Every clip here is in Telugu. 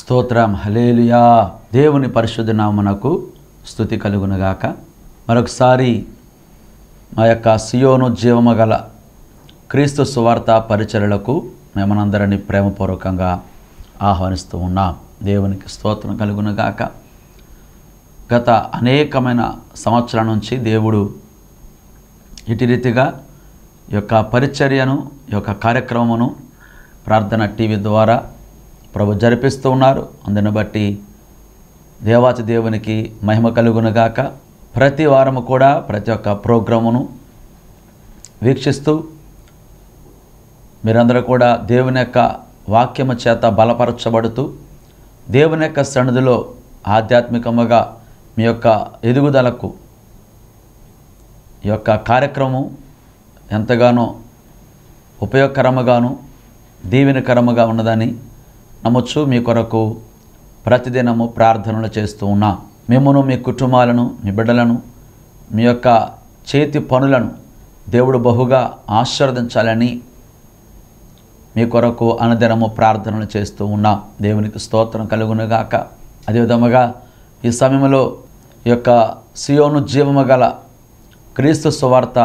స్తోత్రం హల్లెలూయా. దేవుని పరిశుద్ధ నామమునకు స్తుతి కలుగునుగాక. మరొకసారి మా యొక్క సియోను జీవము గల క్రీస్తు సువార్త పరిచర్యలకు మేమనందరినీ ప్రేమపూర్వకంగా ఆహ్వానిస్తూ ఉన్నాం. దేవునికి స్తోత్రం కలుగునుగాక. గత అనేకమైన సంవత్సరాల నుంచి దేవుడు ఇటు రీతిగా ఈ యొక్క పరిచర్యను, ఈ యొక్క కార్యక్రమమును ప్రార్థన టీవీ ద్వారా ప్రభు జరిపిస్తూ ఉన్నారు. అందుని బట్టి దేవాతి దేవునికి మహిమ కలుగునుగాక. ప్రతి వారము కూడా ప్రతి ఒక్క ప్రోగ్రామును వీక్షిస్తూ మీరందరూ కూడా దేవుని యొక్క వాక్యము చేత బలపరచబడుతూ దేవుని యొక్క సన్నిధిలో ఆధ్యాత్మికముగా మీ యొక్క ఎదుగుదలకు ఈ యొక్క కార్యక్రమం ఎంతగానో ఉపయోగకరముగాను దీవెనకరముగా ఉన్నదని నమ్మొచ్చు. మీ కొరకు ప్రతిదినము ప్రార్థనలు చేస్తూ ఉన్నా. మిమ్మును, మీ కుటుంబాలను, మీ బిడ్డలను, మీ యొక్క చేతి పనులను దేవుడు బహుగా ఆశీర్వదించాలని మీ కొరకు అనుదినము ప్రార్థనలు చేస్తూ ఉన్నా. దేవునికి స్తోత్రం కలుగునుగాక. అదేవిధముగా ఈ సమయంలో ఈ యొక్క సియోను జీవము గల క్రీస్తు సువార్త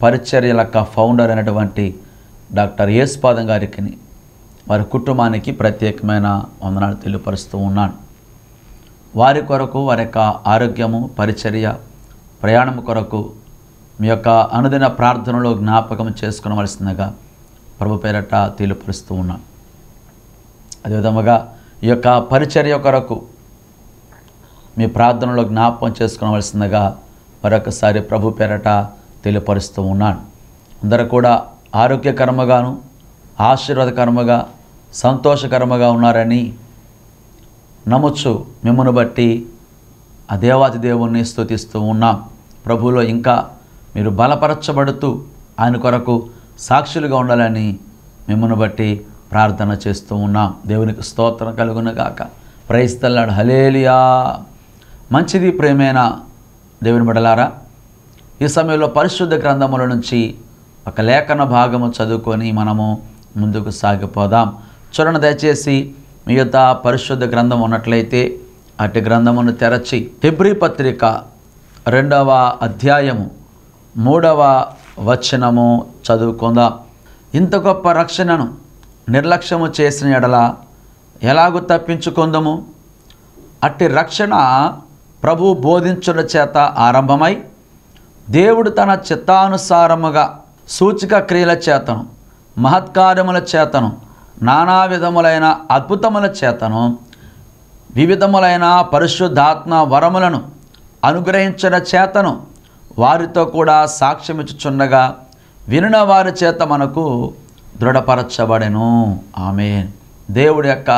పరిచర్యల ఫౌండర్ అయినటువంటి డాక్టర్ యేసుపాదం గారికి, వారి కుటుంబానికి ప్రత్యేకమైన వందనాలు తెలియపరుస్తూ ఉన్నాను. వారి కొరకు, వారి యొక్క ఆరోగ్యము, పరిచర్య, ప్రయాణం కొరకు మీ యొక్క అనుదిన ప్రార్థనలో జ్ఞాపకం చేసుకునవలసిందిగా ప్రభు పేరట తెలియపరుస్తూ ఉన్నాను. అదేవిధముగా ఈ యొక్క పరిచర్య కొరకు మీ ప్రార్థనలో జ్ఞాపకం చేసుకునవలసిందిగా మరొకసారి ప్రభు పేరట తెలియపరుస్తూ ఉన్నాను. అందరూ కూడా ఆరోగ్యకరముగాను, ఆశీర్వాదకరముగా, సంతోషకరముగా ఉన్నారని నమ్మొచ్చు. మిమ్మల్ని బట్టి ఆ దేవాది దేవుణ్ణి స్తుతిస్తూ ఉన్నాం. ప్రభువులో ఇంకా మీరు బలపరచబడుతూ ఆయన కొరకు సాక్షులుగా ఉండాలని మిమ్మల్ని బట్టి ప్రార్థన చేస్తూ ఉన్నాం. దేవునికి స్తోత్రం కలుగునుగాక. Praise the Lord. హల్లెలూయా. మంచిది ప్రేమైన దేవుని బిడ్డలారా, ఈ సమయంలో పరిశుద్ధ గ్రంథముల నుంచి ఒక లేఖన భాగము చదువుకొని మనము ముందుకు సాగిపోదాం. చూడండి, దయచేసి మీ యొక్క పరిశుద్ధ గ్రంథం ఉన్నట్లయితే అటు గ్రంథమును తెరచి హెబ్రీ పత్రిక 2వ అధ్యాయము 3వ వచనము చదువుకుందాం. ఇంత గొప్ప రక్షణను నిర్లక్ష్యము చేసిన ఎడల ఎలాగూ తప్పించుకుందాము? అట్టి రక్షణ ప్రభు బోధించుట చేత ఆరంభమై దేవుడు తన చిత్తానుసారముగా సూచక క్రియల చేతను, మహత్కార్యముల చేతను, నానా విధములైన అద్భుతముల చేతను, వివిధములైన పరిశుద్ధాత్మ వరములను అనుగ్రహించిన చేతను వారితో కూడా సాక్ష్యమిచ్చుచుండగా వినిన వారి చేత మనకు దృఢపరచబడెను. ఆమేన్. దేవుడి యొక్క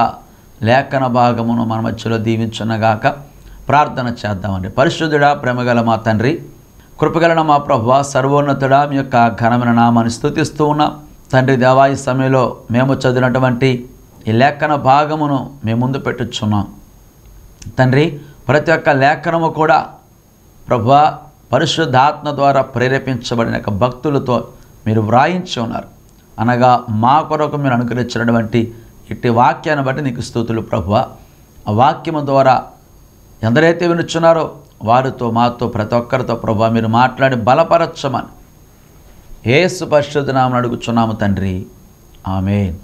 లేఖన భాగమును మన మధ్యలో దీవించునగాక. ప్రార్థన చేద్దామండి. పరిశుద్ధుడా, ప్రేమగల మా తండ్రి, కృపగలన మా ప్రభువా, సర్వోన్నతుడా, మీ యొక్క ఘనమైన నామాన్ని స్తుతిస్తూ ఉన్నాం. తండ్రి దేవా, ఈ సమయంలో మేము చదివినటువంటి ఈ లేఖన భాగమును మేము ముందు పెట్టుచున్నాం. తండ్రి, ప్రతి ఒక్క లేఖనము కూడా ప్రభువా పరిశుద్ధాత్మ ద్వారా ప్రేరేపించబడిన యొక్క భక్తులతో మీరు వ్రాయించి ఉన్నారు. అనగా మా కొరకు మీరు అనుగ్రహించినటువంటి ఇట్టి వాక్యాన్ని బట్టి నీకు స్తుతులు ప్రభువా. ఆ వాక్యము ద్వారా ఎందరైతే వినుచున్నారో వారితో, మాతో, ప్రతి ఒక్కరితో ప్రభువా మీరు మాట్లాడి బలపరచమని యేసు పరిశుద్ధ నామమున అడుగుచున్నాము తండ్రి. ఆమేన్,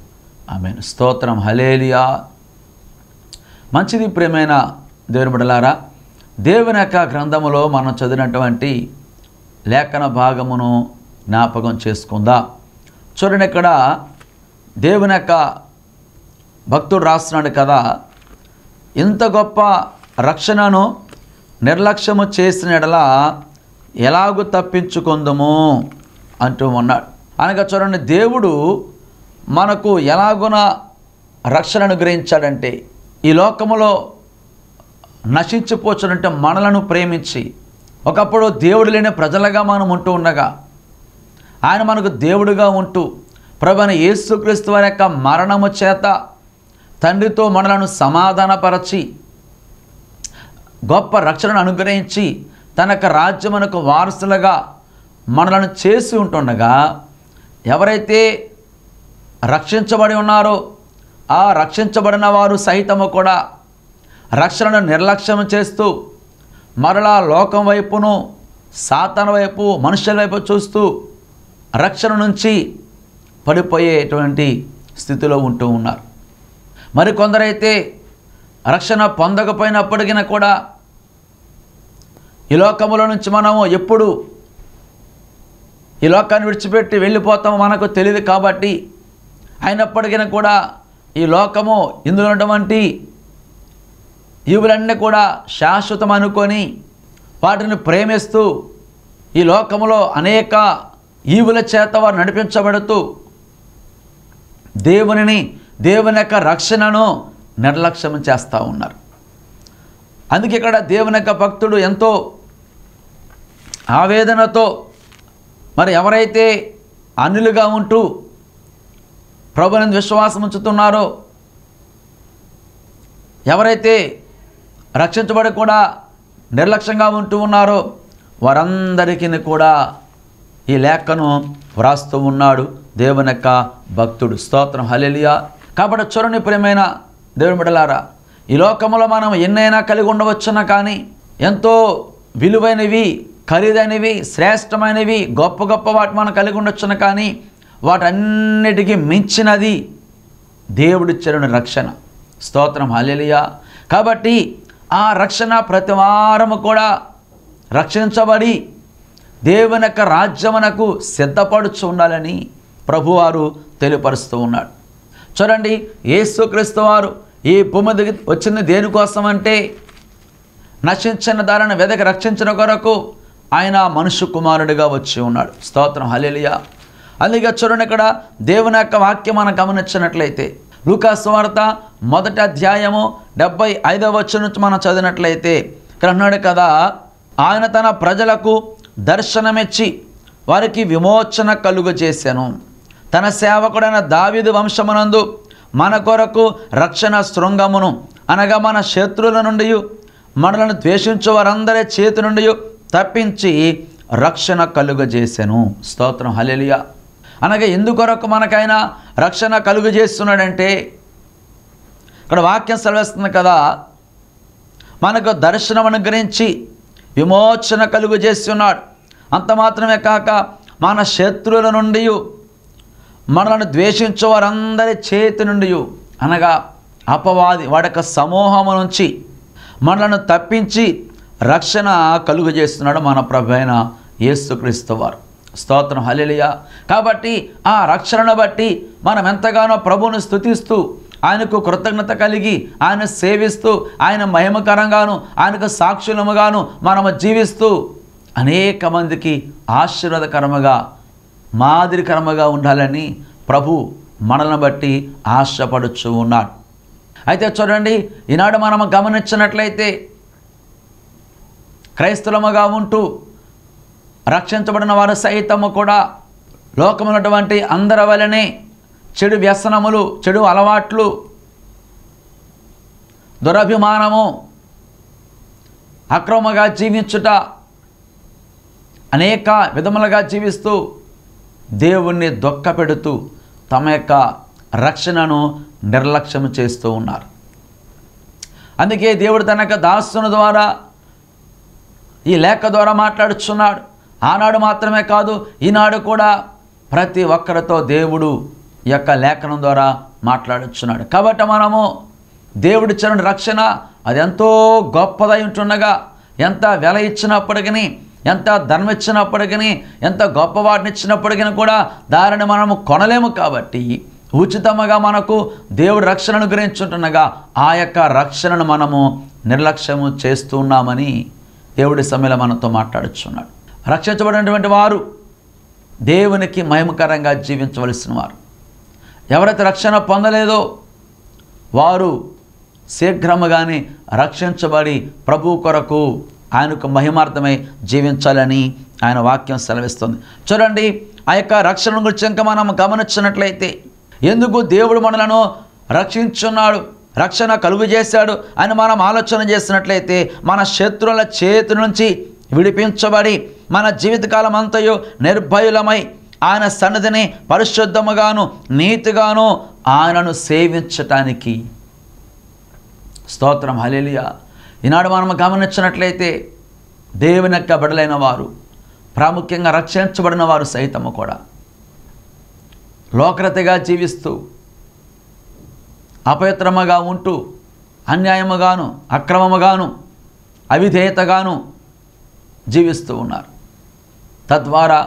ఆమేన్. స్తోత్రం. హల్లెలూయా. మంచిది ప్రియమైన దేవుని బిడ్డలారా, దేవుని యొక్క గ్రంథములో మనం చదివినటువంటి లేఖన భాగమును జ్ఞాపకం చేసుకుందాం. చూడండి, ఇక్కడ దేవుని యొక్క భక్తుడు రాస్తున్నాడు కదా, ఇంత గొప్ప రక్షణను నిర్లక్ష్యము చేసిన ఎడల ఎలాగూ తప్పించుకుందాము అంటూ ఉన్నాడు. అనగా చూడండి, దేవుడు మనకు ఎలాగున రక్షణ అనుగ్రహించాడంటే, ఈ లోకములో నశించిపోచునంటే మనలను ప్రేమించి ఒకప్పుడు దేవుడు లేని ప్రజలుగా మనం ఉంటూ ఉండగా ఆయన మనకు దేవుడుగా ఉంటూ ప్రభువైన యేసుక్రీస్తు వారి యొక్క మరణము చేత తండ్రితో మనలను సమాధానపరచి గొప్ప రక్షణను అనుగ్రహించి తన యొక్క రాజ్యమునకు వారసులుగా మనలను చేసి ఉంటుండగా ఎవరైతే రక్షించబడి ఉన్నారో ఆ రక్షించబడిన వారు సైతము కూడా రక్షణను నిర్లక్ష్యం చేస్తూ మరలా లోకం వైపును సాతాను వైపు మనుషుల వైపు చూస్తూ రక్షణ నుంచి పడిపోయేటువంటి స్థితిలో ఉంటూ ఉన్నారు. మరికొందరైతే రక్షణ పొందకపోయినప్పటికీ కూడా ఈ లోకములో నుంచి మనము ఎప్పుడు ఈ లోకాన్ని విడిచిపెట్టి వెళ్ళిపోతామో మనకు తెలియదు కాబట్టి అయినప్పటికీ కూడా ఈ లోకము ఇందులో ఉన్నటువంటి ఈవులన్నీ కూడా శాశ్వతం అనుకొని వాటిని ప్రేమిస్తూ ఈ లోకములో అనేక ఈవుల చేత వారు నడిపించబడుతూ దేవుని యొక్క రక్షణను నిర్లక్ష్యం చేస్తూ ఉన్నారు. అందుకే ఇక్కడ దేవుని యొక్క భక్తుడు ఎంతో ఆవేదనతో మరి ఎవరైతే అన్యులుగా ఉంటూ ప్రభువుని విశ్వాసం ఉంచుతున్నారో, ఎవరైతే రక్షించబడి కూడా నిర్లక్ష్యంగా ఉంటూ ఉన్నారో వారందరికీ కూడా ఈ లేఖను వ్రాస్తూ ఉన్నాడు దేవుని యొక్క భక్తుడు. స్తోత్రం, హల్లెలూయా. కాబట్టి చూడండి ప్రియమైన దేవుని బిడ్డలారా, ఈ లోకంలో మనం ఎన్నైనా కలిగి ఉండవచ్చున కానీ ఎంతో విలువైనవి, ఖరీదైనవి, శ్రేష్టమైనవి, గొప్ప గొప్ప వాటి మనం కలిగి ఉండొచ్చున కానీ వాటన్నిటికీ మించినది దేవుడిచ్చిన రక్షణ. స్తోత్రం, హల్లెలూయా. కాబట్టి ఆ రక్షణ ప్రతి వారము కూడా రక్షించబడి దేవుని యొక్క రాజ్యమునకు సిద్ధపడుచు ఉండాలని ప్రభువారు తెలియపరుస్తూ ఉన్నాడు. చూడండి, యేసుక్రీస్తు వారు ఈ భూమి దిగి వచ్చింది దేనికోసం అంటే నశించిన దారిని వెదకి రక్షించిన కొరకు ఆయన మనుష్య కుమారుడిగా వచ్చి ఉన్నాడు. స్తోత్రం, హల్లెలూయా. అందుకే చూడండి, ఇక్కడ దేవుని యొక్క వాక్యం మనం గమనించినట్లయితే లూకా సువార్త 1వ అధ్యాయము 75వ వచనం నుంచి మనం చదివినట్లయితే ఇక్కడ అన్నాడు కదా, ఆయన తన ప్రజలకు దర్శనమిచ్చి వారికి విమోచన కలుగజేసెను. తన సేవకుడైన దావీదు వంశమునందు మన కొరకు రక్షణ శృంగమును అనగా మన శత్రువుల నుండి మనలను ద్వేషించు వారందరి చేతి నుండి తప్పించి రక్షణ కలుగజేసెను. స్తోత్రం, హల్లెలూయా. అనగా ఎందుకొరకు మనకైనా రక్షణ కలుగజేస్తున్నాడంటే ఇక్కడ వాక్యం సెలవిస్తుంది కదా, మనకు దర్శనం అనుగ్రహించి విమోచన కలుగజేస్తున్నాడు. అంత మాత్రమే కాక మన శత్రువుల నుండి మనలను ద్వేషించే వారందరి చేతి నుండి అనగా అపవాది వాడక సమూహము నుంచి మనలను తప్పించి రక్షణ కలుగజేస్తున్నాడు మన ప్రభువైన యేసుక్రీస్తు వారు. స్తోత్రం, హల్లెలూయా. కాబట్టి ఆ రక్షణను బట్టి మనం ఎంతగానో ప్రభువును స్తుతిస్తూ ఆయనకు కృతజ్ఞత కలిగి ఆయన సేవిస్తూ ఆయన మహిమకరంగాను ఆయనకు సాక్షులముగాను మనము జీవిస్తూ అనేక మందికి ఆశీర్వాదకరముగా మాదిరికరముగా ఉండాలని ప్రభు మనల్ని బట్టి ఆశపడుచు ఉన్నాడు. అయితే చూడండి, ఈనాడు మనము గమనించినట్లయితే క్రైస్తవులుగా ఉంటూ రక్షించబడిన వారు సైతము కూడా లోకమున్నటువంటి అందరి వలనే చెడు వ్యసనములు, చెడు అలవాట్లు, దురభిమానము, అక్రమంగా జీవించుట, అనేక విధములుగా జీవిస్తూ దేవుణ్ణి దుఃఖపెడుతూ తమ యొక్క రక్షణను నిర్లక్ష్యం చేస్తూ ఉన్నారు. అందుకే దేవుడు తన యొక్క దాసుని ద్వారా ఈ లేఖ ద్వారా మాట్లాడుచున్నాడు. ఆనాడు మాత్రమే కాదు, ఈనాడు కూడా ప్రతి ఒక్కరితో దేవుడు ఈ యొక్క లేఖనం ద్వారా మాట్లాడుచున్నాడు. కాబట్టి మనము దేవుడిచ్చిన రక్షణ అది ఎంతో గొప్పదై ఉంటుండగా, ఎంత వెల ఇచ్చినప్పటికీ, ఎంత ధనం ఇచ్చినప్పటికీ, ఎంత గొప్ప వాటిని ఇచ్చినప్పటికీ కూడా దానిని మనము కొనలేము. కాబట్టి ఉచితంగా మనకు దేవుడు రక్షణను గురించుంటుండగా ఆ యొక్క రక్షణను మనము నిర్లక్ష్యము చేస్తున్నామని దేవుడి సమయంలో మనతో మాట్లాడుచున్నాడు. రక్షించబడినటువంటి వారు దేవునికి మహిమకరంగా జీవించవలసిన వారు. ఎవరైతే రక్షణ పొందలేదో వారు శీఘ్రముగానే రక్షించబడి ప్రభు కొరకు ఆయనకు మహిమార్థమై జీవించాలని ఆయన వాక్యం సెలవిస్తుంది. చూడండి, ఆ యొక్క రక్షణ గురించి ఇంకా మనం గమనించినట్లయితే ఎందుకు దేవుడు మనలను రక్షించున్నాడు, రక్షణ కలుగు చేశాడు అని మనం ఆలోచన చేసినట్లయితే మన శత్రువుల చేతి నుంచి విడిపించబడి మన జీవితకాలం అంతయు నిర్భయులమై ఆయన సన్నిధిని పరిశుద్ధముగాను నీతిగాను ఆయనను సేవించటానికి. స్తోత్రం, హల్లెలూయా. ఈనాడు మనం గమనించినట్లయితే దేవుని యొక్క బిడ్డలైన వారు, ప్రాముఖ్యంగా రక్షించబడిన వారు సైతము కూడా లోకరతగా జీవిస్తూ, అపవిత్రముగా ఉంటూ, అన్యాయముగాను అక్రమముగాను అవిధేయతగాను జీవిస్తూ ఉన్నారు. తద్వారా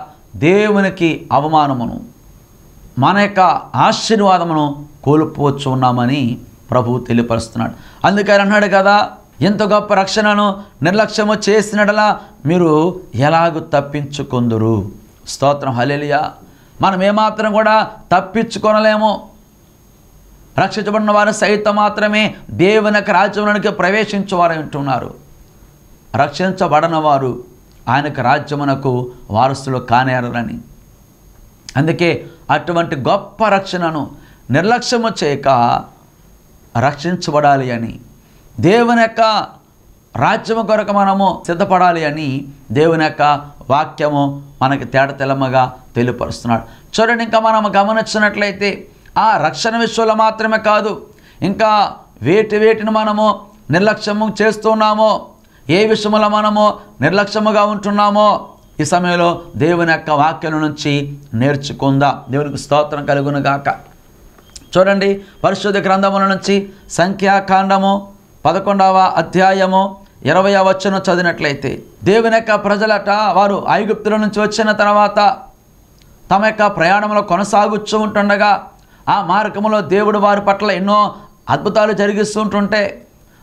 దేవునికి అవమానమును, మన యొక్క ఆశీర్వాదమును కోల్పోవచ్చు ఉన్నామని ప్రభువు తెలియపరుస్తున్నాడు. అందుకని అన్నాడు కదా, ఎంత గొప్ప రక్షణను నిర్లక్ష్యము చేసినట్లా మీరు ఎలాగూ తప్పించుకొందురు. స్తోత్రం, హల్లెలూయా. మనం ఏమాత్రం కూడా తప్పించుకొనలేము. రక్షించబడిన వారు సైతం మాత్రమే దేవుని యొక్క రాజ్యములోనికి ప్రవేశించేవారు అంటున్నారు. రక్షించబడిన వారు ఆయనకు రాజ్యమునకు వారసులు కానేరని. అందుకే అటువంటి గొప్ప రక్షణను నిర్లక్ష్యము చేయక రక్షించబడాలి అని, దేవుని యొక్క రాజ్యము కొరకు మనము సిద్ధపడాలి అని దేవుని యొక్క వాక్యము మనకి తేటతెల్లముగా తెలియపరుస్తున్నాడు. చూడండి, ఇంకా మనం గమనించినట్లయితే ఆ రక్షణ విషయంలో మాత్రమే కాదు, ఇంకా వేటిని మనము నిర్లక్ష్యము చేస్తున్నామో, ఏ విషయంలో మనము నిర్లక్ష్యముగా ఉంటున్నామో ఈ సమయంలో దేవుని యొక్క వాక్యం నుంచి నేర్చుకుందాం. దేవునికి స్తోత్రం కలుగునుగాక. చూడండి, పరిశుద్ధ గ్రంథముల నుంచి సంఖ్యాకాండము 11వ అధ్యాయము 20వ వచనం చదివినట్లయితే, దేవుని యొక్క ప్రజలట వారు ఐగుప్తుల నుంచి వచ్చిన తర్వాత తమ యొక్క ప్రయాణంలో కొనసాగుతూ ఉంటుండగా ఆ మార్గంలో దేవుడు వారి పట్ల ఎన్నో అద్భుతాలు జరిగిస్తుంటుంటే,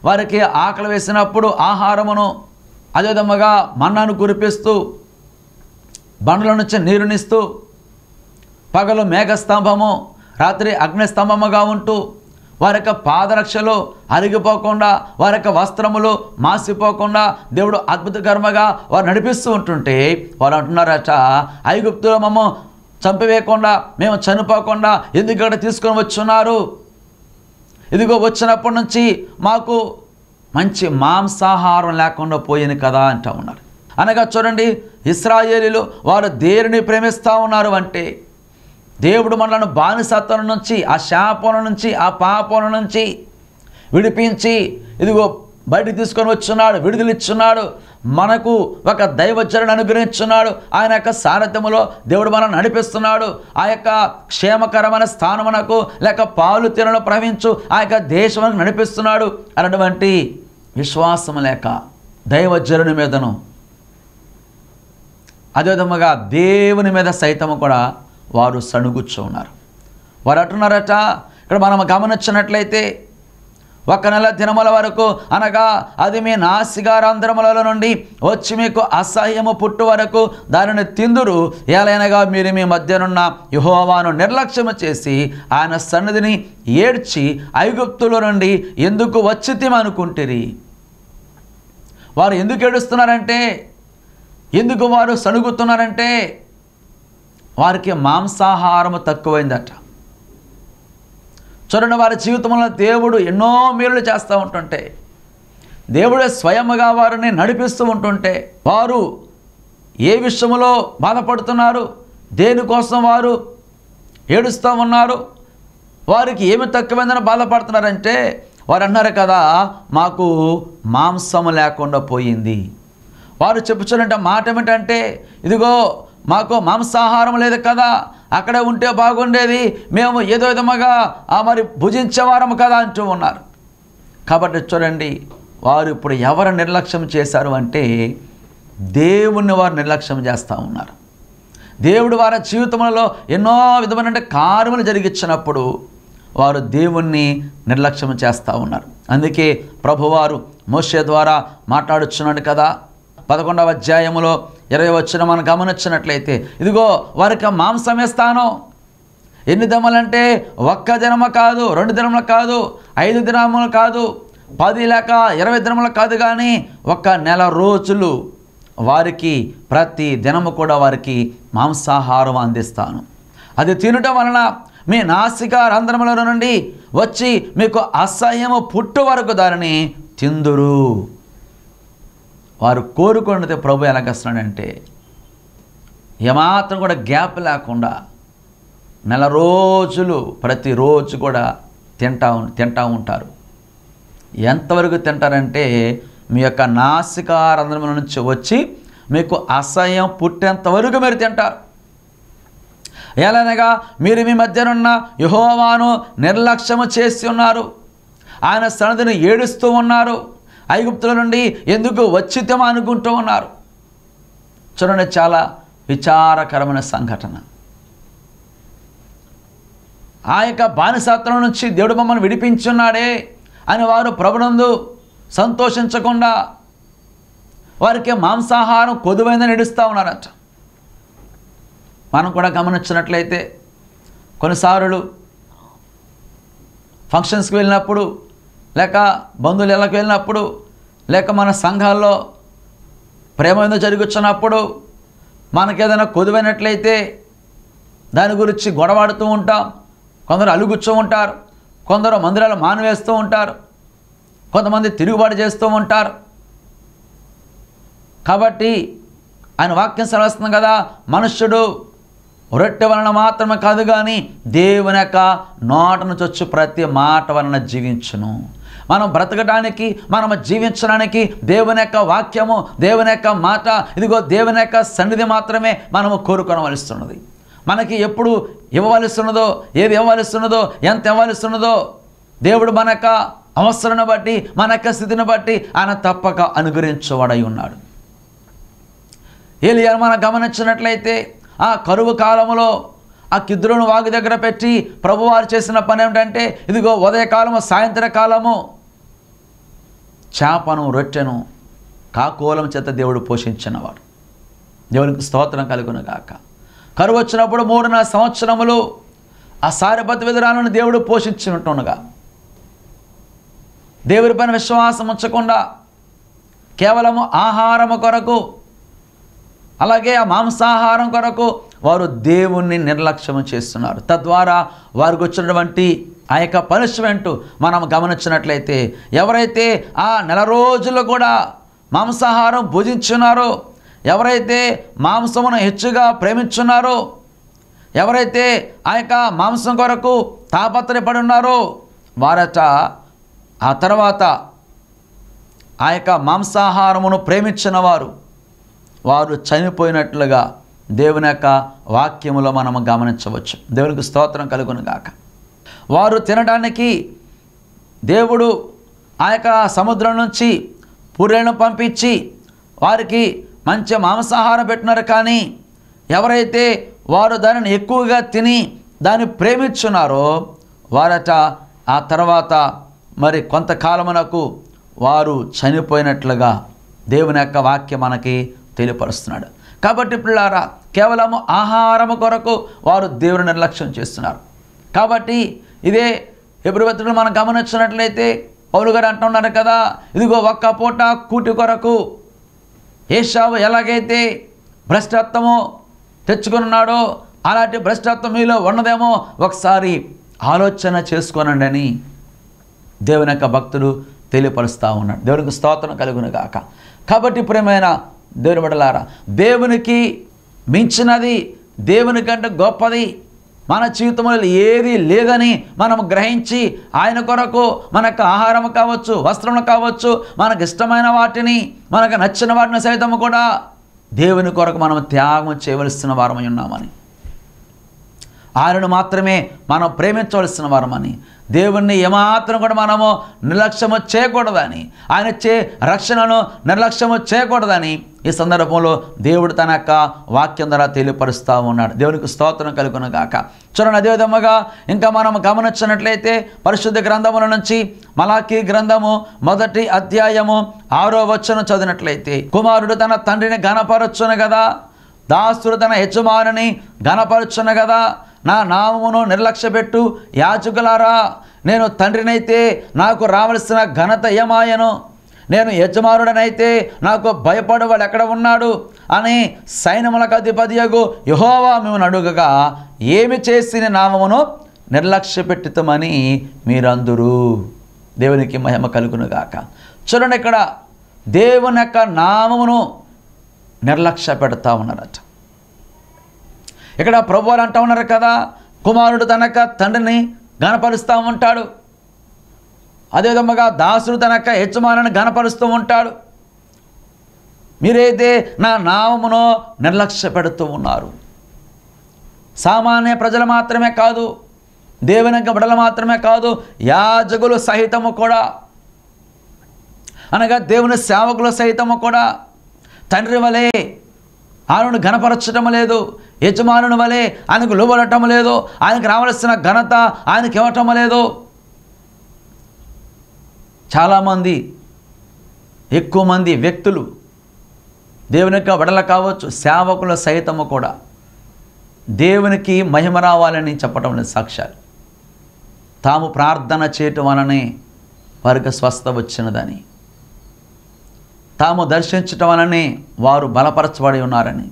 వారికి ఆకలి వేసినప్పుడు ఆహారమును, అదేవిధముగా మన్నాను కురిపిస్తూ, బండ్ల నుంచి నీరునిస్తూ, పగలు మేఘస్తంభము, రాత్రి అగ్నిస్తంభముగా ఉంటూ, వారి యొక్క పాదరక్షలు అరిగిపోకుండా, వారి యొక్క వస్త్రములు మాసిపోకుండా దేవుడు అద్భుతకరముగా వారు నడిపిస్తూ ఉంటుంటే, వారు అంటున్నారట, ఐగుప్తులో మమ్మ చంపివేయకుండా, మేము చనిపోకుండా ఎందుకు ఇక్కడ తీసుకొని వచ్చున్నారు? ఇదిగో వచ్చినప్పటి నుంచి మాకు మంచి మాంసాహారం లేకుండా పోయింది కదా అంటూ ఉన్నారు. అనగా చూడండి, ఇశ్రాయేలీలు వారు దేనిని ప్రేమిస్తూ ఉన్నారు అంటే, దేవుడు మనలను బానిసత్వం నుంచి, ఆ శాపం నుంచి, ఆ పాపం నుంచి విడిపించి ఇదిగో బయటికి తీసుకొని వచ్చున్నాడు, విడుదలిచ్చున్నాడు, మనకు ఒక దైవచరణ అనుగ్రహించున్నాడు. ఆయన యొక్క సారథ్యములో దేవుడు మనల్ని నడిపిస్తున్నాడు. ఆ యొక్క క్షేమకరమైన స్థానమునకు లేక పాలు తీరను ప్రవహించు ఆ యొక్క దేశమునకు నడిపిస్తున్నాడు అన్నటువంటి విశ్వాసం లేక దైవజనుని మీదను, అదేవిధముగా దేవుని మీద సైతము కూడా వారు సణుగుచ్చు ఉన్నారు. వారు అంటున్నారట, ఇక్కడ మనం గమనించినట్లయితే 1 నెల దినముల వరకు, అనగా అది మీ నాసికారంధ్రములలో నుండి వచ్చి మీకు అసహ్యము పుట్టు వరకు దానిని తిందురు. ఏలైనగా మీరు మీ మధ్యనున్న యెహోవాను నిర్లక్ష్యము చేసి ఆయన సన్నిధిని ఏడ్చి ఐగుప్తుల నుండి ఎందుకు వచ్చితిమనుకుంటిరి. వారు ఎందుకు ఏడుస్తున్నారంటే, ఎందుకు వారు సణుగుతున్నారంటే, వారికి మాంసాహారము తక్కువైందట. చూడండి, వారి జీవితంలో దేవుడు ఎన్నో మేలులు చేస్తూ ఉంటుంటే, దేవుడే స్వయముగా వారిని నడిపిస్తూ ఉంటుంటే, వారు ఏ విషయంలో బాధపడుతున్నారు, దేనికోసం వారు ఏడుస్తూ ఉన్నారు, వారికి ఏమి తక్కువైందని బాధపడుతున్నారంటే, వారు అన్నారు కదా, మాకు మాంసము లేకుండా పోయింది. వారు చెప్పుచున్నట్టు మాట ఏమిటంటే, ఇదిగో మాకు మాంసాహారం లేదు కదా, అక్కడే ఉంటే బాగుండేది, మేము ఏదో విధముగా మరి భుజించేవారము కదా అంటూ ఉన్నారు. కాబట్టి చూడండి, వారు ఇప్పుడు ఎవరు నిర్లక్ష్యం చేశారు అంటే, దేవుణ్ణి వారు నిర్లక్ష్యం చేస్తూ ఉన్నారు. దేవుడు వారి జీవితంలో ఎన్నో విధమైన కార్యములు జరిగించినప్పుడు వారు దేవుణ్ణి నిర్లక్ష్యం చేస్తూ ఉన్నారు. అందుకే ప్రభువారు మోషే ద్వారా మాట్లాడుచున్నాడు కదా, 11వ అధ్యాయములో 20వ వచనం మనం గమనించినట్లయితే, ఇదిగో వారికి మాంసం ఇస్తాను. ఎన్ని దినములంటే 1 దినము కాదు, 2 దినములు కాదు, 5 దినములు కాదు, 10 లేక 20 దినములు కాదు, కానీ 1 నెల రోజులు వారికి ప్రతి దినము కూడా వారికి మాంసాహారం అందిస్తాను. అది తినటం వలన మీ నాసికారంధ్రముల నుండి వచ్చి మీకు అసహ్యము పుట్టు వరకు దానిని తిందురు. వారు కోరుకున్నది ప్రభు ఎలాగస్తున్నాడంటే, ఏమాత్రం కూడా గ్యాప్ లేకుండా నెల రోజులు ప్రతిరోజు కూడా తింటూ ఉంటారు. ఎంతవరకు తింటారంటే మీ యొక్క నాసికారంధ్రముల నుంచి వచ్చి మీకు అసహ్యం పుట్టేంతవరకు మీరు తింటారు. ఎలానగా మీరు మీ మధ్యనున్న యెహోవాను నిర్లక్ష్యము చేసి ఉన్నారు. ఆయన సన్నిధిని ఏడుస్తూ ఉన్నారు. ఐగుప్తుల నుండి ఎందుకు వచ్చితమో అనుకుంటూ ఉన్నారు. చూడండి, చాలా విచారకరమైన సంఘటన. ఆ యొక్క బానిసత్వం నుంచి దేవుడు మమ్మల్ని విడిపించున్నాడే అని వారు ప్రభునందు సంతోషించకుండా వారికి మాంసాహారం కొదువైందని ఏడుస్తూ ఉన్నారట. మనం కూడా గమనించినట్లయితే కొన్నిసార్లు ఫంక్షన్స్కి వెళ్ళినప్పుడు, లేక బంధువుల ఇళ్ళకి వెళ్ళినప్పుడు, లేక మన సంఘాల్లో ప్రేమ ఏదో జరుగుతున్నప్పుడు మనకేదైనా కొదువైనట్లయితే దాని గురించి గొడవాడుతూ ఉంటాం. కొందరు అలుగుచ్చు ఉంటారు, కొందరు మందిరాలు మానివేస్తూ ఉంటారు, కొంతమంది తిరుగుబాటు చేస్తూ ఉంటారు. కాబట్టి ఆయన వాక్యం సెలవుస్తుంది కదా, మనుష్యుడు రొట్టె వలన మాత్రమే కాదు కానీ దేవుని యొక్క నోట నుంచి వచ్చు ప్రతి మాట వలన జీవించును. మనం బ్రతకడానికి, మనం జీవించడానికి దేవుని యొక్క వాక్యము, దేవుని యొక్క మాట, ఇదిగో దేవుని యొక్క సన్నిధి మాత్రమే మనము కోరుకోవలసిస్తున్నది. మనకి ఎప్పుడు ఇవ్వవలసిస్తున్నదో, ఏది ఇవ్వవలసిస్తున్నదో, ఎంత ఇవ్వవలసిస్తున్నదో దేవుడు మన యొక్క అవసరాన్ని బట్టి, మన యొక్క స్థితిని బట్టి ఆయన తప్పక అనుగ్రహించేవాడై ఉన్నాడు. ఏలియాను మనం గమనించినట్లయితే ఆ కరువు కాలంలో ఆ కిద్రోను వాగు దగ్గర పెట్టి ప్రభువారు చేసిన పని ఏమిటంటే, ఇదిగో ఉదయకాలము సాయంత్రకాలము చేపను రొట్టెను కాకోలం చేత దేవుడు పోషించినవాడు. దేవునికి స్తోత్రం కలుగును గాక. కరువు వచ్చినప్పుడు 3.5 సంవత్సరములు ఆ సారెపతు విధురాలను దేవుడు పోషించినట్టుగా, దేవుడి పైన విశ్వాసం ఉంచకుండా కేవలము ఆహారము కొరకు, అలాగే ఆ మాంసాహారం కొరకు వారు దేవుణ్ణి నిర్లక్ష్యం చేస్తున్నారు. తద్వారా వారికి వచ్చినటువంటి ఆ యొక్క పనిష్మెంట్ మనం గమనించినట్లయితే, ఎవరైతే ఆ నెల రోజులు కూడా మాంసాహారం భుజించున్నారో, ఎవరైతే మాంసమును హెచ్చుగా ప్రేమించున్నారో, ఎవరైతే ఆ యొక్క మాంసం కొరకు తాపత్రయపడి ఉన్నారో వారట ఆ తర్వాత ఆ యొక్క మాంసాహారమును ప్రేమించిన వారు చనిపోయినట్లుగా దేవుని యొక్క వాక్యములో మనము గమనించవచ్చు. దేవునికి స్తోత్రం కలుగును గాక. వారు తినడానికి దేవుడు ఆ యొక్క సముద్రం నుంచి పూరేలను పంపించి వారికి మంచి మాంసాహారం పెట్టినారు. కానీ ఎవరైతే వారు దానిని ఎక్కువగా తిని దాన్ని ప్రేమించున్నారో వారట ఆ తర్వాత మరి కొంతకాలమునకు వారు చనిపోయినట్లుగా దేవుని యొక్క వాక్యం మనకి తెలియపరుస్తున్నాడు. కాబట్టి పిల్లారా, కేవలము ఆహారము కొరకు వారు దేవుని నిర్లక్ష్యం చేస్తున్నారు. కాబట్టి ఇదే హెబ్రీ పత్రికలో మనం గమనించినట్లయితే పౌలు గారు అంటున్నారు కదా, ఇదిగో ఒక్క పూట కూటి కొరకు ఏశావు ఎలాగైతే భ్రష్టత్వము తెచ్చుకున్నాడో అలాంటి భ్రష్టత్వం మీలో ఉన్నదేమో ఒకసారి ఆలోచన చేసుకోనండి అని దేవుని యొక్క భక్తుడు తెలియపరుస్తూ ఉన్నాడు. దేవునికి స్తోత్రం కలుగును గాక. కాబట్టి ప్రియమైన దేవుని బిడ్డలారా, దేవునికి మించినది, దేవుని కంటే గొప్పది మన జీవితంలో ఏది లేదని మనం గ్రహించి ఆయన కొరకు మనకు ఆహారం కావచ్చు, వస్త్రములు కావచ్చు, మనకు ఇష్టమైన వాటిని, మనకు నచ్చిన వాటిని సైతం కూడా దేవుని కొరకు మనం త్యాగం చేయవలసిన వారమై ఉన్నామని, ఆయనను మాత్రమే మనం ప్రేమించవలసిన వారమని, దేవుణ్ణి ఏమాత్రం కూడా మనము నిర్లక్ష్యము చేయకూడదని, ఆయన ఇచ్చే రక్షణను నిర్లక్ష్యము చేయకూడదని ఈ సందర్భంలో దేవుడు తన యొక్క వాక్యం ద్వారా తెలియపరుస్తూ ఉన్నాడు. దేవునికి స్తోత్రం కలుగును గాక. చూడండి, అదేవిధముగా ఇంకా మనం గమనించినట్లయితే పరిశుద్ధ గ్రంథముల నుంచి మలాకీ గ్రంథము 1వ అధ్యాయము 6వ వచనం చదివినట్లయితే, కుమారుడు తన తండ్రిని ఘనపరచును కదా, దాసుడు తన యజమానిని ఘనపరచును కదా, నా నామమును నిర్లక్ష్యపెట్టు యాజకులారా, నేను తండ్రినైతే నాకు రావలసిన ఘనత ఏమాయను, నేను యజమానుడనైతే నాకు భయపడేవాడు ఎక్కడ ఉన్నాడు అని సైన్యములకు అధిపతియగు యెహోవా మిమ్మల్ని అడుగగా, ఏమి చేసి నీ నామమును నిర్లక్ష్యపెట్టుతామని మీరందరూ. దేవునికి మహిమ కలుగును గాక. చూడండి, ఇక్కడ దేవుని యొక్క నామమును నిర్లక్ష్య పెడతా ఉన్నారట. ఇక్కడ ప్రభువారు అంటూ ఉన్నారు కదా, కుమారుడు తనక తండ్రిని ఘనపరుస్తూ ఉంటాడు, అదేవిధంగా దాసుడు తనక యజమానిని ఘనపరుస్తూ ఉంటాడు. మీరైతే నా నామమును నిర్లక్ష్య పెడుతూ ఉన్నారు. సామాన్య ప్రజలు మాత్రమే కాదు, దేవుని యొక్క బిడ్డలు మాత్రమే కాదు, యాజకులు సహితము కూడా, అనగా దేవుని సేవకులు సహితము కూడా తండ్రి వలె ఆయనను ఘనపరచటం లేదు, యజమానుని వలె ఆయనకు లోబడటం లేదు, ఆయనకు రావాల్సిన ఘనత ఆయనకి ఇవ్వటం లేదు. చాలామంది, ఎక్కువ మంది వ్యక్తులు, దేవుని యొక్క బిడ్డలు కావచ్చు, సేవకుల సైతము కూడా దేవునికి మహిమ రావాలని చెప్పటం లేదు. సాక్ష్యాలు తాము ప్రార్థన చేయటం వలనే వారికి స్వస్థ వచ్చినదని, తాము దర్శించటం వలనే వారు బలపరచబడి ఉన్నారని,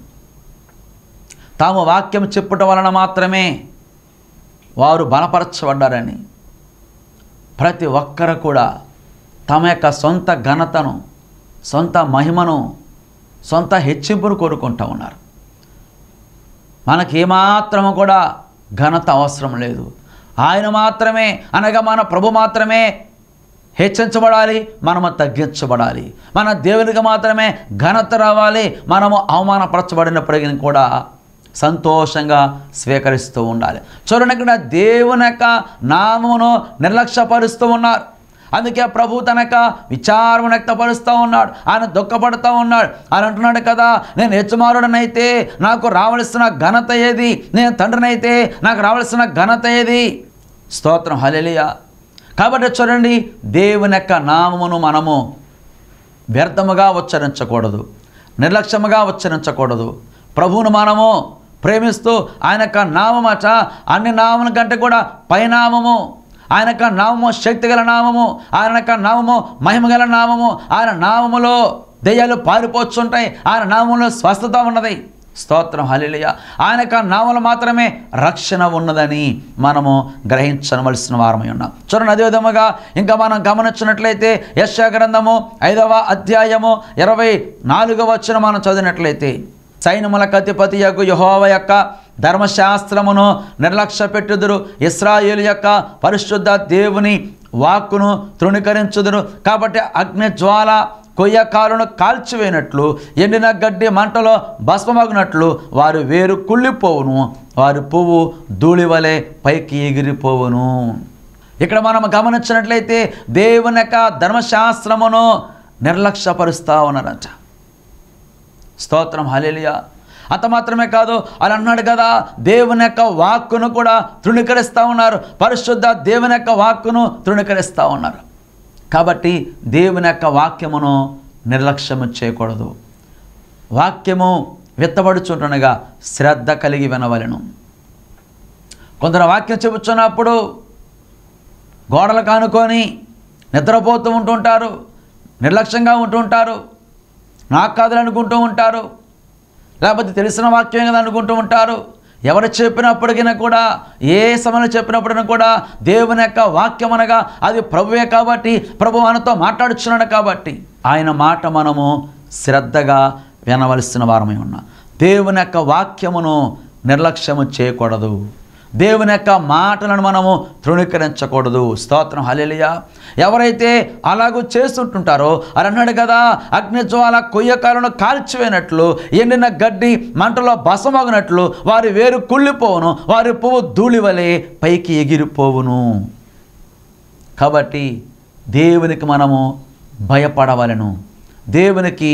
తాము వాక్యం చెప్పటం వలన మాత్రమే వారు బలపరచబడ్డారని, ప్రతి ఒక్కరు కూడా తమ యొక్క సొంత ఘనతను, సొంత మహిమను, సొంత హెచ్చింపును కోరుకుంటూ ఉన్నారు. మనకి ఏమాత్రము కూడా ఘనత అవసరం లేదు. ఆయన మాత్రమే, అనగా మన ప్రభు మాత్రమే హెచ్చించబడాలి, మనము తగ్గించబడాలి. మన దేవునికి మాత్రమే ఘనత రావాలి. మనము అవమానపరచబడినప్పటికీ కూడా సంతోషంగా స్వీకరిస్తూ ఉండాలి. చూడండి, ఇక్కడ దేవుని యొక్క నామమును నిర్లక్ష్యపరుస్తూ ఉన్నారు. అందుకే ప్రభు తనక విచారం వ్యక్తపరుస్తూ ఉన్నాడు, ఆయన దుఃఖపడుతూ ఉన్నాడు. ఆయన అంటున్నాడు కదా, నేను యజమానుడనైతే నాకు రావాల్సిన ఘనత ఏది, నేను తండ్రినైతే నాకు రావాల్సిన ఘనత ఏది. స్తోత్రం, హల్లెలూయా. కాబట్టి చూడండి, దేవుని యొక్క నామమును మనము వ్యర్థముగా ఉచ్చరించకూడదు, నిర్లక్ష్యముగా ఉచ్చరించకూడదు. ప్రభువును మనము ప్రేమిస్తూ ఆయన యొక్క నామమట అన్ని నామముల కంటే కూడా పైనామము, ఆయన యొక్క నామము శక్తిగల నామము, ఆయన యొక్క నామము మహిమగల నామము. ఆయన నామములో దెయ్యాలు పారిపోతుంటాయి, ఆయన నామంలో స్వస్థత ఉన్నది. స్తోత్రం, హల్లెలూయా. ఆయన యొక్క నామములో మాత్రమే రక్షణ ఉన్నదని మనము గ్రహించవలసిన వారమై ఉన్నాం. చూడండి, అదేవిధముగా ఇంకా మనం గమనించినట్లయితే యెషయా గ్రంథము 5వ అధ్యాయము 24వ వచనం మనం చదివినట్లయితే, సైన్యములకు అధిపతి యగు యెహోవా యొక్క ధర్మశాస్త్రమును నిర్లక్ష్య పెట్టుదురు, ఇశ్రాయేలు యొక్క పరిశుద్ధ దేవుని వాక్కును తృణీకరించుదురు. కాబట్టి అగ్ని జ్వాల కొయ్యకాలను కాల్చివేయనట్లు, ఎండిన గడ్డి మంటలో భస్మమగినట్లు వారి వేరు కుళ్ళిపోవును, వారి పువ్వు ధూళివలె పైకి ఎగిరిపోవును. ఇక్కడ మనం గమనించినట్లయితే దేవుని యొక్క ధర్మశాస్త్రమును నిర్లక్ష్యపరుస్తూ ఉన్నారట. స్తోత్రం, హల్లెలూయా. అంత మాత్రమే కాదు, అని అన్నాడు కదా, దేవుని యొక్క వాక్కును కూడా తృణీకరిస్తూ ఉన్నారు, పరిశుద్ధ దేవుని యొక్క వాక్కును తృణీకరిస్తూ ఉన్నారు. కాబట్టి దేవుని యొక్క వాక్యమును నిర్లక్ష్యము చేయకూడదు. వాక్యము విత్తబడుచుంటుండగా శ్రద్ధ కలిగి వినవలెను. కొందరు వాక్యం చెబుతున్నప్పుడు గోడలు కానుకొని నిద్రపోతూ ఉంటుంటారు, నిర్లక్ష్యంగా ఉంటుంటారు, నాకు కాదని అనుకుంటూ ఉంటారు, లేకపోతే తెలిసిన వాక్యం కదా అనుకుంటూ ఉంటారు. ఎవరు చెప్పినప్పటికీ కూడా, ఏ సమయంలో చెప్పినప్పటికీ కూడా దేవుని యొక్క వాక్యం అనగా అది ప్రభువే కాబట్టి, ప్రభు మనతో మాట్లాడుచున్నాడు కాబట్టి ఆయన మాట మనము శ్రద్ధగా వినవలసిన వారమై ఉన్నాం. దేవుని యొక్క వాక్యమును నిర్లక్ష్యము చేయకూడదు, దేవుని యొక్క మాటలను మనము తృణీకరించకూడదు. స్తోత్రం, హల్లెలూయా. ఎవరైతే అలాగూ చేస్తుంటుంటారో, అని అన్నాడు కదా, అగ్నిజ్వాల కొయ్యకాలను కాల్చివేయనట్లు, ఎండిన గడ్డి మంటలో భస్మమగినట్లు వారి వేరు కుళ్ళిపోవును, వారి పువ్వు ధూళివలె పైకి ఎగిరిపోవును. కాబట్టి దేవునికి మనము భయపడవలెను, దేవునికి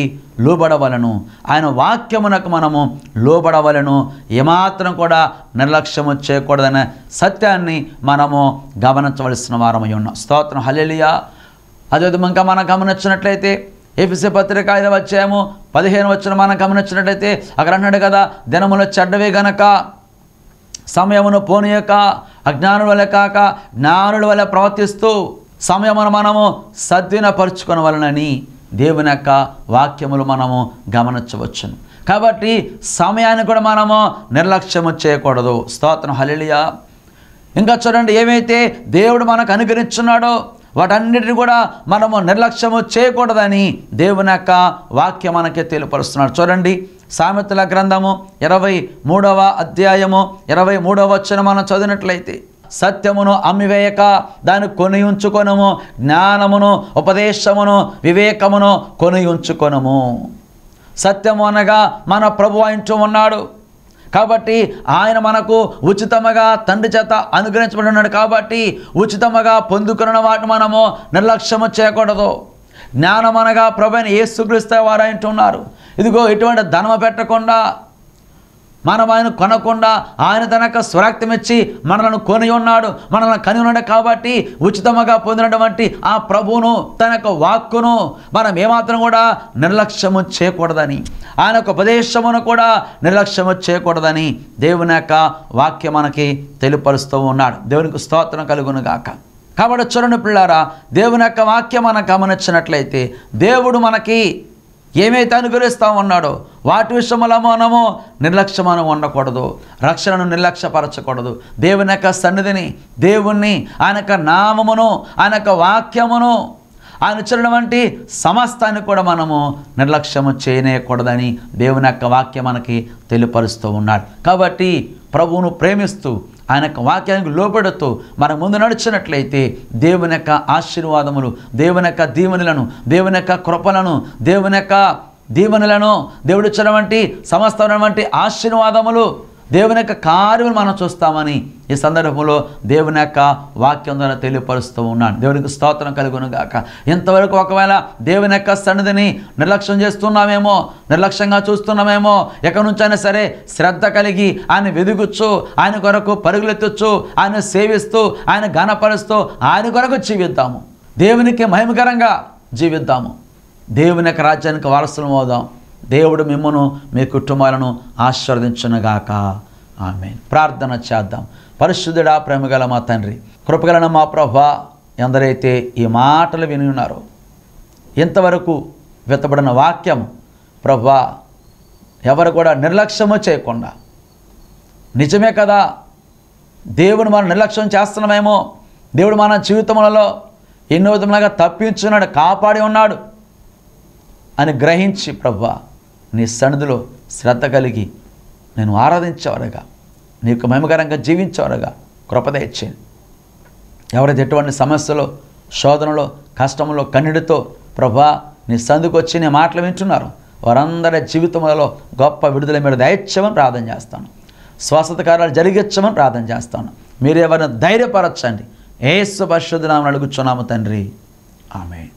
లోబడవలను, ఆయన వాక్యమునకు మనము లోబడవలను, ఏమాత్రం కూడా నిర్లక్ష్యము చేయకూడదనే సత్యాన్ని మనము గమనించవలసిన వారమై ఉన్నాం. స్తోత్రం, హల్లెలూయా. అదేవిధంగా మనం గమనించినట్లయితే ఎఫెసీ పత్రిక 5వ అధ్యాయము 15వ వచనం మనం గమనించినట్లయితే అక్కడ అన్నాడు కదా, దినములు చెడ్డవే గనక సమయమును పోనీయక అజ్ఞానుల వలె కాక జ్ఞానుల వలె ప్రవర్తిస్తూ సమయమును మనము సద్వినియోగపరుచుకొనవలెనని దేవుని యొక్క వాక్యములు మనము గమనించవచ్చును. కాబట్టి సమయాన్ని కూడా మనము నిర్లక్ష్యము చేయకూడదు. స్తోత్రం, హల్లెలూయా. ఇంకా చూడండి, ఏమైతే దేవుడు మనకు అనుగ్రహించున్నాడో వాటన్నిటిని కూడా మనము నిర్లక్ష్యము చేయకూడదని దేవుని యొక్క వాక్యం మనకి తెలియపరుస్తున్నాడు. చూడండి, సామెతల గ్రంథము 23వ అధ్యాయము 23వ వచనం మనం చదివినట్లయితే, సత్యమును అమ్మివేయక దాన్ని కొని ఉంచుకొనము, జ్ఞానమును ఉపదేశమును వివేకమును కొని ఉంచుకొనము. సత్యము అనగా మన ప్రభు అంటూ ఉన్నాడు. కాబట్టి ఆయన మనకు ఉచితముగా తండ్రి చేత అనుగ్రహించబడి ఉన్నాడు. కాబట్టి ఉచితముగా పొందుకున్న వాటిని మనము నిర్లక్ష్యము చేయకూడదు. జ్ఞానం అనగా ప్రభువైన యేసుక్రీస్తు వారు అంటున్నారు, ఇదిగో ఎటువంటి ధనము పెట్టకుండా, మనం ఆయన కొనకుండా ఆయన తనకు స్వరక్తం ఇచ్చి మనలను కొని ఉన్నాడు, మనల్ని కని ఉన్నాడు. కాబట్టి ఉచితముగా పొందినటువంటి ఆ ప్రభువును, తన యొక్క వాక్కును మనం ఏమాత్రం కూడా నిర్లక్ష్యము చేయకూడదని, ఆయన యొక్క ఉపదేశమును కూడా నిర్లక్ష్యము చేయకూడదని దేవుని యొక్క వాక్యం మనకి తెలియపరుస్తూ ఉన్నాడు. దేవునికి స్తోత్రం కలుగును గాక. కాబట్టి చూడండి పిల్లారా, దేవుని యొక్క వాక్యం మనం గమనించినట్లయితే, దేవుడు మనకి ఏమైతే అనుగ్రహిస్తూ ఉన్నాడో వాటి విషయంలో మనము నిర్లక్ష్యమనం ఉండకూడదు, రక్షణను నిర్లక్ష్యపరచకూడదు. దేవుని యొక్క సన్నిధిని, దేవుణ్ణి, ఆయన యొక్క నామమును, ఆయన యొక్క వాక్యమును, ఆయన ఇచ్చినటువంటి సమస్తాన్ని కూడా మనము నిర్లక్ష్యము చేయనేయకూడదని దేవుని యొక్క వాక్యం మనకి తెలియపరుస్తూ ఉన్నాడు. కాబట్టి ప్రభువును ప్రేమిస్తూ ఆయన యొక్క వాక్యానికి లోబడుతూ మనం ముందు నడిచినట్లయితే దేవుని యొక్క ఆశీర్వాదములు, దేవుని యొక్క దీవెనలను, దేవుని యొక్క కృపలను, దేవుని యొక్క దీవెనలను, దేవుడు ఇచ్చినటువంటి సమస్తమైనటువంటి ఆశీర్వాదములు, దేవుని యొక్క కార్యములు మనం చూస్తామని ఈ సందర్భంలో దేవుని యొక్క వాక్యం ద్వారా తెలియపరుస్తూ ఉన్నాను. దేవునికి స్తోత్రం కలుగును గాక. ఇంతవరకు ఒకవేళ దేవుని యొక్క సన్నిధిని నిర్లక్ష్యం చేస్తున్నామేమో, నిర్లక్ష్యంగా చూస్తున్నామేమో, ఎక్కడి నుంచైనా సరే శ్రద్ధ కలిగి ఆయన వెదుగుచ్చు, ఆయన కొరకు పరుగులెత్తచ్చు, ఆయన సేవిస్తూ, ఆయన ఘనపరుస్తూ ఆయన కొరకు జీవిద్దాము. దేవునికి మహిమకరంగా జీవిద్దాము. దేవుని యొక్క రాజ్యానికి వారసులం అవుదాం. దేవుడు మిమ్మను, మీ కుటుంబాలను ఆశీర్వదించునుగాక. ఆమేన్. ప్రార్థన చేద్దాం. పరిశుద్ధుడా, ప్రేమగల మా తండ్రి, కృపగలన మా ప్రభువా, ఎందరైతే ఈ మాటలు విని ఉన్నారో, ఇంతవరకు వెతబడిన వాక్యం ప్రభువా ఎవరు కూడా నిర్లక్ష్యము చేయకుండా, నిజమే కదా దేవుడు మనం నిర్లక్ష్యం చేస్తున్నామేమో, దేవుడు మన జీవితములలో ఎన్నో విధములుగా తప్పించున్నాడు, కాపాడి ఉన్నాడు అని గ్రహించి ప్రభువా నీ సన్నిధిలో శ్రద్ధ కలిగి నేను ఆరాధించేవారుగా, నీకు మహిమకరంగా జీవించేవారుగా కృప దయచేయండి. ఎవరైతే ఎటువంటి సమస్యలో, శోధనలో, కష్టంలో, కన్నీటితో ప్రభువా నీ సన్నిధికి వచ్చి నీ మాటలు వింటున్నారు, వారందరి జీవితంలో గొప్ప విడుదల మీరు దయచేయమని ప్రార్థన చేస్తాను. స్వస్థత కార్యాలు జరిగించమని ప్రార్థన చేస్తాను. మీరు ఎవరిని ధైర్యపరచండి. యేసు పరిశుద్ధ నామమున అడుగుచున్నాము తండ్రి. ఆమేన్.